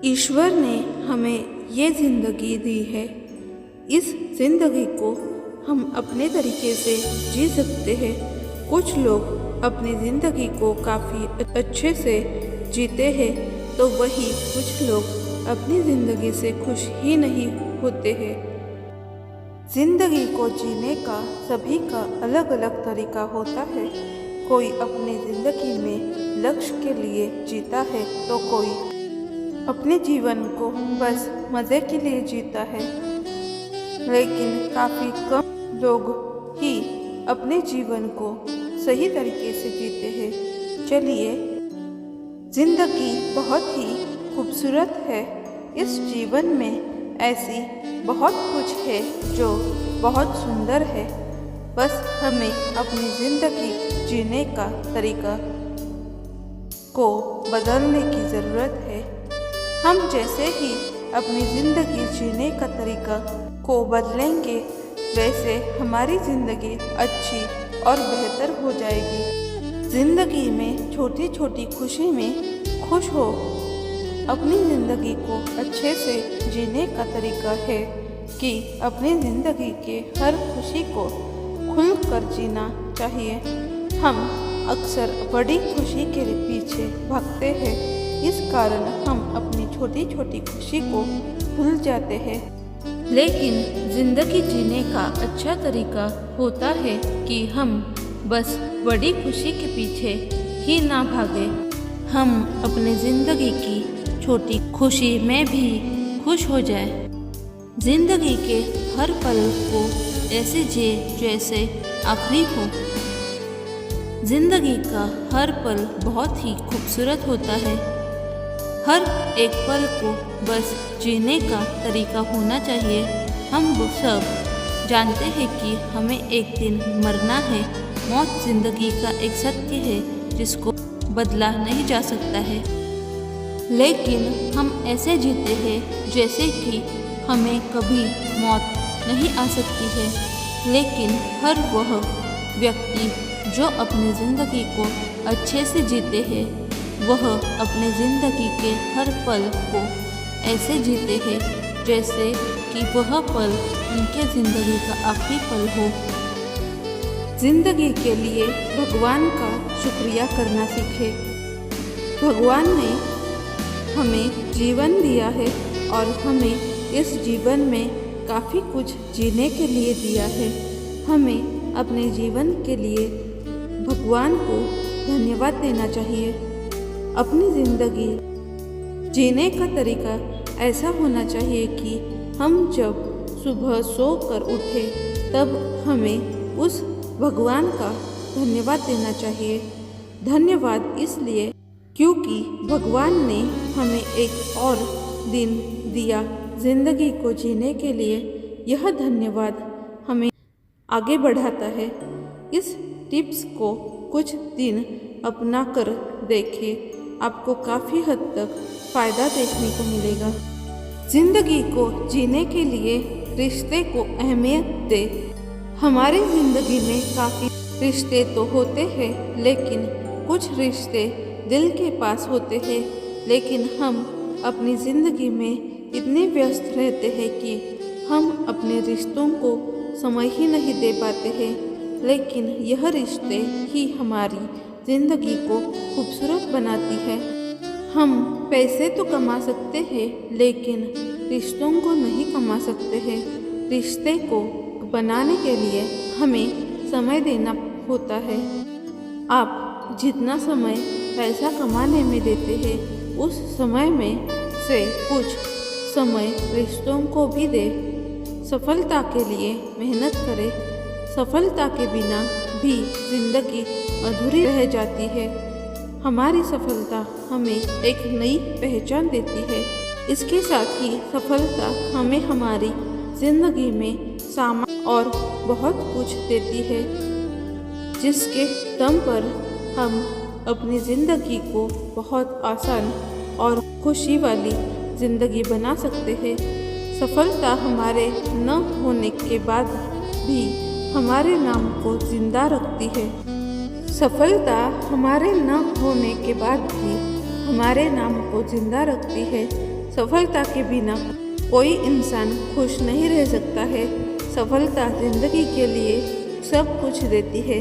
ईश्वर ने हमें ये ज़िंदगी दी है। इस ज़िंदगी को हम अपने तरीके से जी सकते हैं। कुछ लोग अपनी ज़िंदगी को काफ़ी अच्छे से जीते हैं, तो वही कुछ लोग अपनी ज़िंदगी से खुश ही नहीं होते हैं। ज़िंदगी को जीने का सभी का अलग अलग तरीका होता है। कोई अपनी ज़िंदगी में लक्ष्य के लिए जीता है, तो कोई अपने जीवन को बस मज़े के लिए जीता है। लेकिन काफ़ी कम लोग ही अपने जीवन को सही तरीके से जीते हैं। चलिए, ज़िंदगी बहुत ही खूबसूरत है। इस जीवन में ऐसी बहुत कुछ है जो बहुत सुंदर है। बस हमें अपनी ज़िंदगी जीने का तरीका को बदलने की ज़रूरत है। हम जैसे ही अपनी ज़िंदगी जीने का तरीका को बदलेंगे, वैसे हमारी ज़िंदगी अच्छी और बेहतर हो जाएगी। ज़िंदगी में छोटी छोटी खुशी में खुश हो। अपनी ज़िंदगी को अच्छे से जीने का तरीका है कि अपनी ज़िंदगी के हर खुशी को खुल कर जीना चाहिए। हम अक्सर बड़ी खुशी के पीछे भागते हैं, इस कारण हम अपनी छोटी छोटी खुशी को भूल जाते हैं। लेकिन ज़िंदगी जीने का अच्छा तरीका होता है कि हम बस बड़ी खुशी के पीछे ही ना भागे। हम अपनी ज़िंदगी की छोटी खुशी में भी खुश हो जाए। ज़िंदगी के हर पल को ऐसे जिए जैसे आखिरी हो। ज़िंदगी का हर पल बहुत ही खूबसूरत होता है। हर एक पल को बस जीने का तरीका होना चाहिए। हम सब जानते हैं कि हमें एक दिन मरना है। मौत जिंदगी का एक सत्य है जिसको बदला नहीं जा सकता है। लेकिन हम ऐसे जीते हैं जैसे कि हमें कभी मौत नहीं आ सकती है। लेकिन हर वह व्यक्ति जो अपनी ज़िंदगी को अच्छे से जीते हैं, वह अपने ज़िंदगी के हर पल को ऐसे जीते हैं जैसे कि वह पल उनके ज़िंदगी का आखिरी पल हो। ज़िंदगी के लिए भगवान का शुक्रिया करना सीखें। भगवान ने हमें जीवन दिया है और हमें इस जीवन में काफ़ी कुछ जीने के लिए दिया है। हमें अपने जीवन के लिए भगवान को धन्यवाद देना चाहिए। अपनी ज़िंदगी जीने का तरीका ऐसा होना चाहिए कि हम जब सुबह सो कर उठे, तब हमें उस भगवान का धन्यवाद देना चाहिए। धन्यवाद इसलिए क्योंकि भगवान ने हमें एक और दिन दिया ज़िंदगी को जीने के लिए। यह धन्यवाद हमें आगे बढ़ाता है। इस टिप्स को कुछ दिन अपना कर देखें, आपको काफ़ी हद तक फ़ायदा देखने को मिलेगा। ज़िंदगी को जीने के लिए रिश्ते को अहमियत दे। हमारी ज़िंदगी में काफ़ी रिश्ते तो होते हैं, लेकिन कुछ रिश्ते दिल के पास होते हैं। लेकिन हम अपनी ज़िंदगी में इतने व्यस्त रहते हैं कि हम अपने रिश्तों को समय ही नहीं दे पाते हैं। लेकिन यह रिश्ते ही हमारी ज़िंदगी को खूबसूरत बनाती है। हम पैसे तो कमा सकते हैं, लेकिन रिश्तों को नहीं कमा सकते हैं। रिश्ते को बनाने के लिए हमें समय देना होता है। आप जितना समय पैसा कमाने में देते हैं, उस समय में से कुछ समय रिश्तों को भी दें। सफलता के लिए मेहनत करें। सफलता के बिना भी ज़िंदगी अधूरी रह जाती है। हमारी सफलता हमें एक नई पहचान देती है। इसके साथ ही सफलता हमें हमारी ज़िंदगी में सामान और बहुत कुछ देती है, जिसके दम पर हम अपनी ज़िंदगी को बहुत आसान और खुशी वाली ज़िंदगी बना सकते हैं। सफलता हमारे न होने के बाद भी हमारे नाम को जिंदा रखती है। सफलता हमारे न होने के बाद भी हमारे नाम को जिंदा रखती है। सफलता के बिना कोई इंसान खुश नहीं रह सकता है। सफलता जिंदगी के लिए सब कुछ देती है,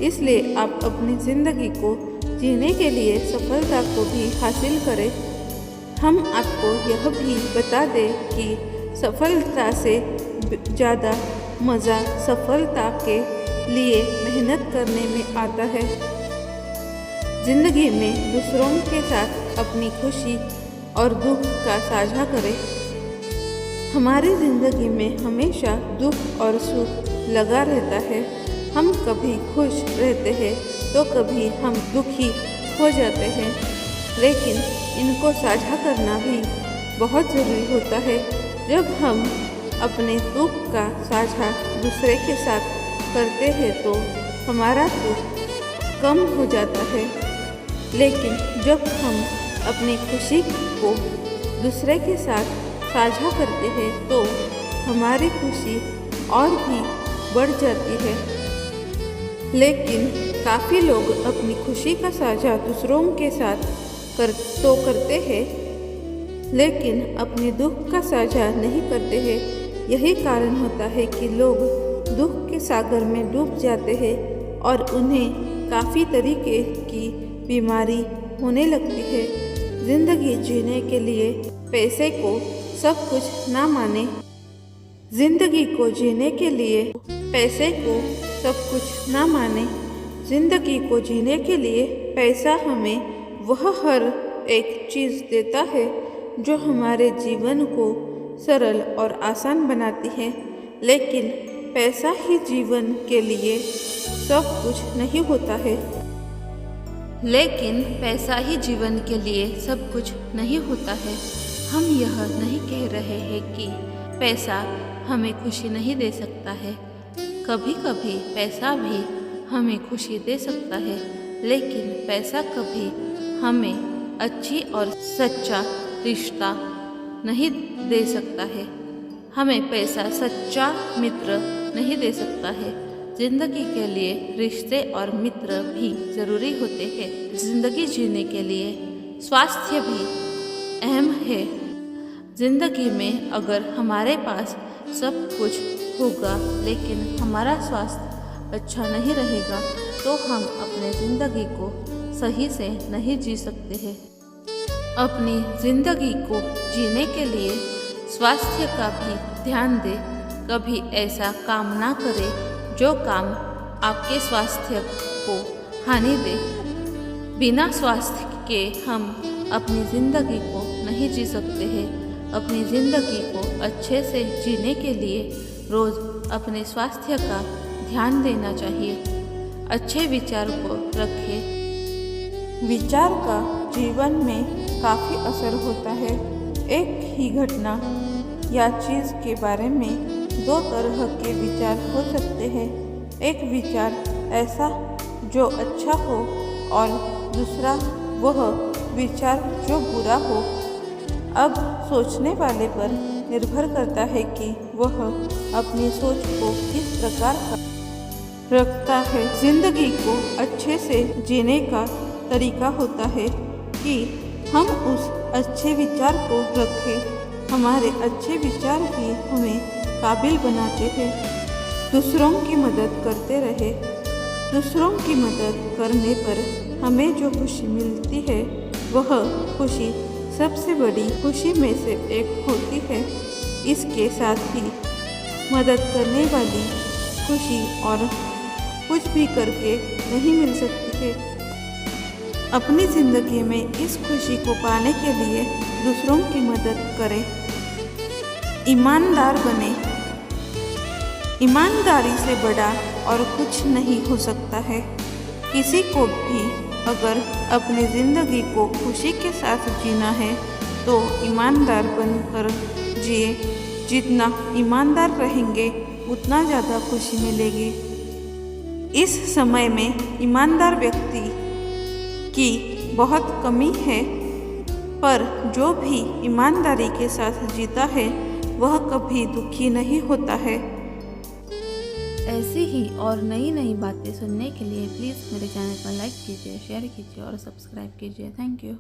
इसलिए आप अपनी ज़िंदगी को जीने के लिए सफलता को भी हासिल करें। हम आपको यह भी बता दें कि सफलता से ज़्यादा मज़ा सफलता के लिए मेहनत करने में आता है। ज़िंदगी में दूसरों के साथ अपनी खुशी और दुख का साझा करें। हमारी ज़िंदगी में हमेशा दुख और सुख लगा रहता है। हम कभी खुश रहते हैं तो कभी हम दुखी हो जाते हैं, लेकिन इनको साझा करना भी बहुत ज़रूरी होता है। जब हम अपने दुख का साझा दूसरे के साथ करते हैं तो हमारा दुख कम हो जाता है, लेकिन जब हम अपनी खुशी को दूसरे के साथ साझा करते हैं तो हमारी खुशी और भी बढ़ जाती है। लेकिन काफ़ी लोग अपनी खुशी का साझा दूसरों के साथ करते हैं, लेकिन अपने दुख का साझा नहीं करते हैं। यही कारण होता है कि लोग दुख के सागर में डूब जाते हैं और उन्हें काफ़ी तरीके की बीमारी होने लगती है। ज़िंदगी जीने के लिए पैसे को सब कुछ ना माने। ज़िंदगी को जीने के लिए पैसे को सब कुछ ना माने। ज़िंदगी को जीने के लिए पैसा हमें वह हर एक चीज़ देता है जो हमारे जीवन को सरल और आसान बनाती है, लेकिन पैसा ही जीवन के लिए सब कुछ नहीं होता है। लेकिन पैसा ही जीवन के लिए सब कुछ नहीं होता है। हम यह नहीं कह रहे हैं कि पैसा हमें खुशी नहीं दे सकता है। कभी कभी पैसा भी हमें खुशी दे सकता है, लेकिन पैसा कभी हमें अच्छी और सच्चा रिश्ता नहीं दे सकता है। हमें पैसा सच्चा मित्र नहीं दे सकता है। जिंदगी के लिए रिश्ते और मित्र भी ज़रूरी होते हैं। जिंदगी जीने के लिए स्वास्थ्य भी अहम है। जिंदगी में अगर हमारे पास सब कुछ होगा लेकिन हमारा स्वास्थ्य अच्छा नहीं रहेगा तो हम अपने ज़िंदगी को सही से नहीं जी सकते हैं। अपनी ज़िंदगी को जीने के लिए स्वास्थ्य का भी ध्यान दें। कभी ऐसा काम ना करें जो काम आपके स्वास्थ्य को हानि दे। बिना स्वास्थ्य के हम अपनी ज़िंदगी को नहीं जी सकते हैं। अपनी ज़िंदगी को अच्छे से जीने के लिए रोज़ अपने स्वास्थ्य का ध्यान देना चाहिए। अच्छे विचार को रखें। विचार का जीवन में काफ़ी असर होता है। एक ही घटना या चीज़ के बारे में दो तरह के विचार हो सकते हैं। एक विचार ऐसा जो अच्छा हो और दूसरा वह विचार जो बुरा हो। अब सोचने वाले पर निर्भर करता है कि वह अपनी सोच को किस प्रकार का रखता है। जिंदगी को अच्छे से जीने का तरीका होता है कि हम उस अच्छे विचार को रखें। हमारे अच्छे विचार ही हमें काबिल बनाते हैं। दूसरों की मदद करते रहे। दूसरों की मदद करने पर हमें जो खुशी मिलती है वह खुशी सबसे बड़ी खुशी में से एक होती है। इसके साथ ही मदद करने वाली खुशी और कुछ भी करके नहीं मिल सकती है। अपनी ज़िंदगी में इस खुशी को पाने के लिए दूसरों की मदद करें। ईमानदार बने। ईमानदारी से बड़ा और कुछ नहीं हो सकता है। किसी को भी अगर अपनी ज़िंदगी को खुशी के साथ जीना है तो ईमानदार बनकर जिए। जितना ईमानदार रहेंगे उतना ज़्यादा खुशी मिलेगी। इस समय में ईमानदार व्यक्ति की बहुत कमी है, पर जो भी ईमानदारी के साथ जीता है वह कभी दुखी नहीं होता है। ऐसी ही और नई नई बातें सुनने के लिए प्लीज़ मेरे चैनल को लाइक कीजिए, शेयर कीजिए और सब्सक्राइब कीजिए। Thank you.